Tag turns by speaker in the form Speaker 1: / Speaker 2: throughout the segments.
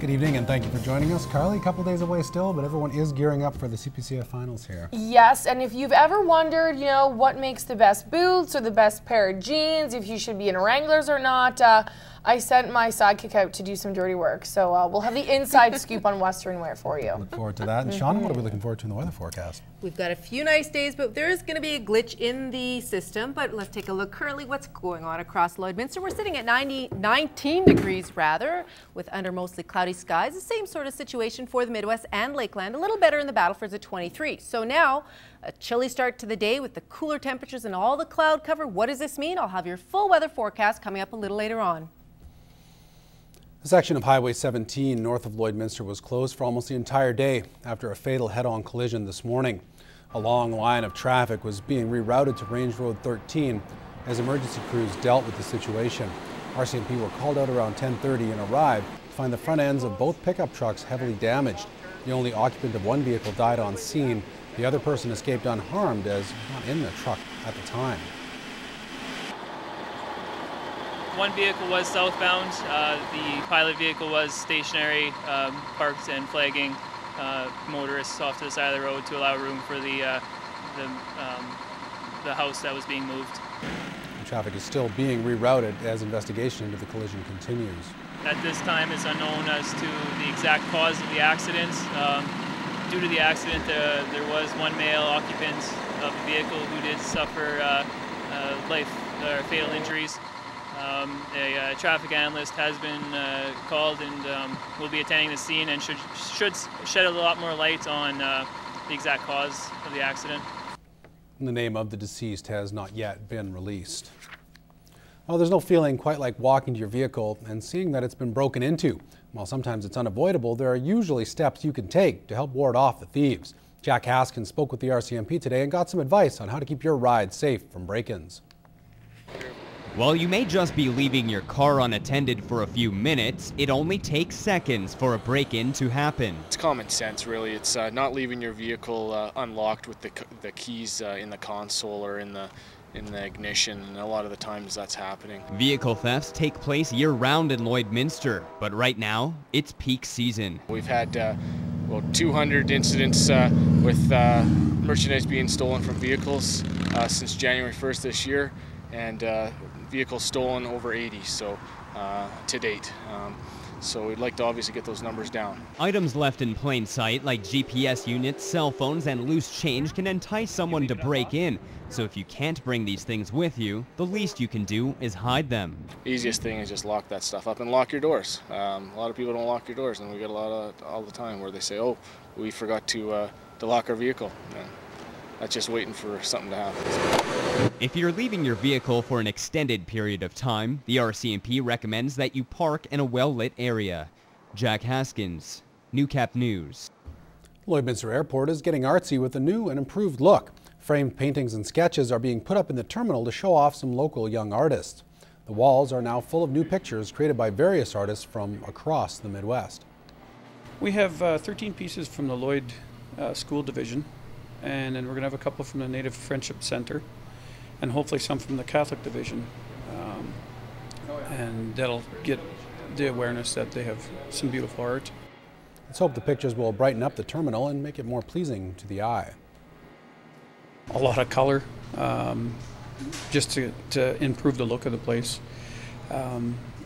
Speaker 1: Good evening and thank you for joining us. Carly, a couple days away still, but everyone is gearing up for the CPCF finals here.
Speaker 2: Yes, and if you've ever wondered, what makes the best boots or the best pair of jeans, if you should be in Wranglers or not, I sent my sidekick out to do some dirty work. So we'll have the inside scoop on Western wear for you.
Speaker 1: Look forward to that. And Shauna, what are we looking forward to in the weather forecast?
Speaker 3: We've got a few nice days, but there is going to be a glitch in the system. But let's take a look currently what's going on across Lloydminster. We're sitting at 19 degrees with under mostly cloudy skies. The same sort of situation for the Midwest and Lakeland. A little better in the Battlefords at 23. So now a chilly start to the day with the cooler temperatures and all the cloud cover. What does this mean? I'll have your full weather forecast coming up a little later on.
Speaker 1: The section of Highway 17 north of Lloydminster was closed for almost the entire day after a fatal head-on collision this morning. A long line of traffic was being rerouted to Range Road 13 as emergency crews dealt with the situation. RCMP were called out around 10:30 and arrived to find the front ends of both pickup trucks heavily damaged. The only occupant of one vehicle died on scene. The other person escaped unharmed as not in the truck at the time.
Speaker 4: One vehicle was southbound. The pilot vehicle was stationary, parked and flagging motorists off to the side of the road to allow room for the house that was being moved.
Speaker 1: The traffic is still being rerouted as investigation into the collision continues.
Speaker 4: At this time, it's unknown as to the exact cause of the accident. Due to the accident, there was one male occupant of the vehicle who did suffer fatal injuries. A traffic analyst has been called and will be attending the scene and should shed a lot more light on the exact cause of the accident.
Speaker 1: The name of the deceased has not yet been released. Well, there's no feeling quite like walking to your vehicle and seeing that it's been broken into. While sometimes it's unavoidable, there are usually steps you can take to help ward off the thieves. Jack Haskins spoke with the RCMP today and got some advice on how to keep your ride safe from break-ins.
Speaker 5: While you may just be leaving your car unattended for a few minutes, it only takes seconds for a break-in to happen.
Speaker 6: It's common sense, really. It's not leaving your vehicle unlocked with the keys in the console or in the ignition, and a lot of the times that's happening. Vehicle
Speaker 5: thefts take place year-round in Lloydminster, but right now, it's peak season.
Speaker 6: We've had 200 incidents with merchandise being stolen from vehicles since January 1st this year, and vehicles stolen over 80 to date. So we'd like to obviously get those numbers down.
Speaker 5: Items left in plain sight like GPS units, cell phones, and loose change can entice someone to break in. So if you can't bring these things with you, the least you can do is hide them.
Speaker 6: Easiest thing is just lock that stuff up and lock your doors. A lot of people don't lock your doors, and we get a lot of all the time where they say, "Oh, we forgot to lock our vehicle." That's just waiting for something to happen.
Speaker 5: If you're leaving your vehicle for an extended period of time, the RCMP recommends that you park in a well-lit area. Jack Haskins, Newcap News.
Speaker 1: Lloydminster Airport is getting artsy with a new and improved look. Framed paintings and sketches are being put up in the terminal to show off some local young artists. The walls are now full of new pictures created by various artists from across the Midwest.
Speaker 7: We have 13 pieces from the Lloyd School Division, and then we're going to have a couple from the Native Friendship Center, and hopefully some from the Catholic Division. And that'll get the awareness that they have some beautiful art.
Speaker 1: Let's hope the pictures will brighten up the terminal and make it more pleasing to the eye.
Speaker 7: A lot of color, just to improve the look of the place.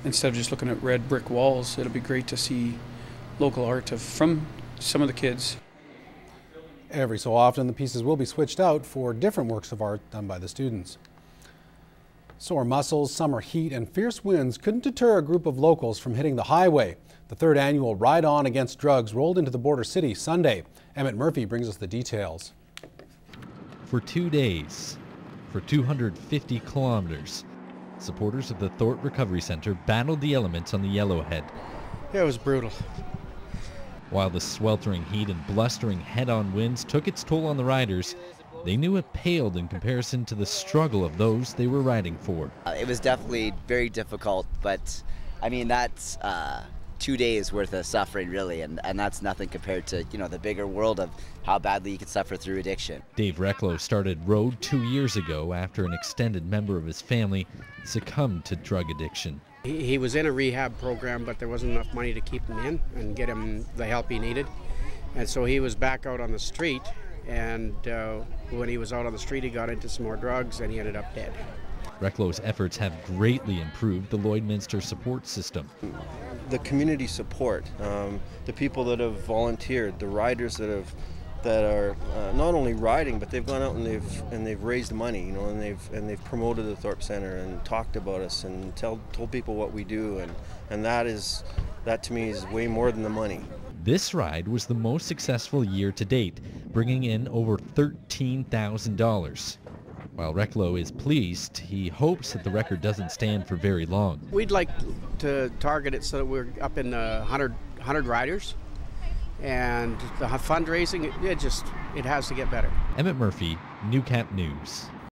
Speaker 7: Instead of just looking at red brick walls, it'll be great to see local art from some of the kids.
Speaker 1: Every so often, the pieces will be switched out for different works of art done by the students. Sore muscles, summer heat, and fierce winds couldn't deter a group of locals from hitting the highway. The third annual Ride On Against Drugs rolled into the border city Sunday. Emmett Murphy brings us the details.
Speaker 8: For 2 days, for 250 kilometers, supporters of the Thort Recovery Center battled the elements on the Yellowhead.
Speaker 9: Yeah, it was brutal.
Speaker 8: While the sweltering heat and blustering head-on winds took its toll on the riders, they knew it paled in comparison to the struggle of those they were riding for.
Speaker 10: It was definitely very difficult, but I mean, that's 2 days worth of suffering, really, and that's nothing compared to, the bigger world of how badly you can suffer through addiction.
Speaker 8: Dave Recklow started Road 2 years ago after an extended member of his family succumbed to drug addiction.
Speaker 9: He was in a rehab program, but there wasn't enough money to keep him in and get him the help he needed. And so he was back out on the street, and when he was out on the street, he got into some more drugs and he ended up dead.
Speaker 8: Reclo's efforts have greatly improved the Lloydminster support system.
Speaker 11: The community support, the people that have volunteered, the riders that are not only riding, but they've gone out and they've raised money, you know, and they've promoted the Thorpe Center and talked about us and told people what we do, and that to me is way more than the money.
Speaker 8: This ride was the most successful year to date, bringing in over $13,000. While Reclo is pleased, he hopes that the record doesn't stand for very long.
Speaker 9: We'd like to target it so that we're up in 100 riders, and the fundraising, it has to get better.
Speaker 8: Emmett Murphy, Newcap News.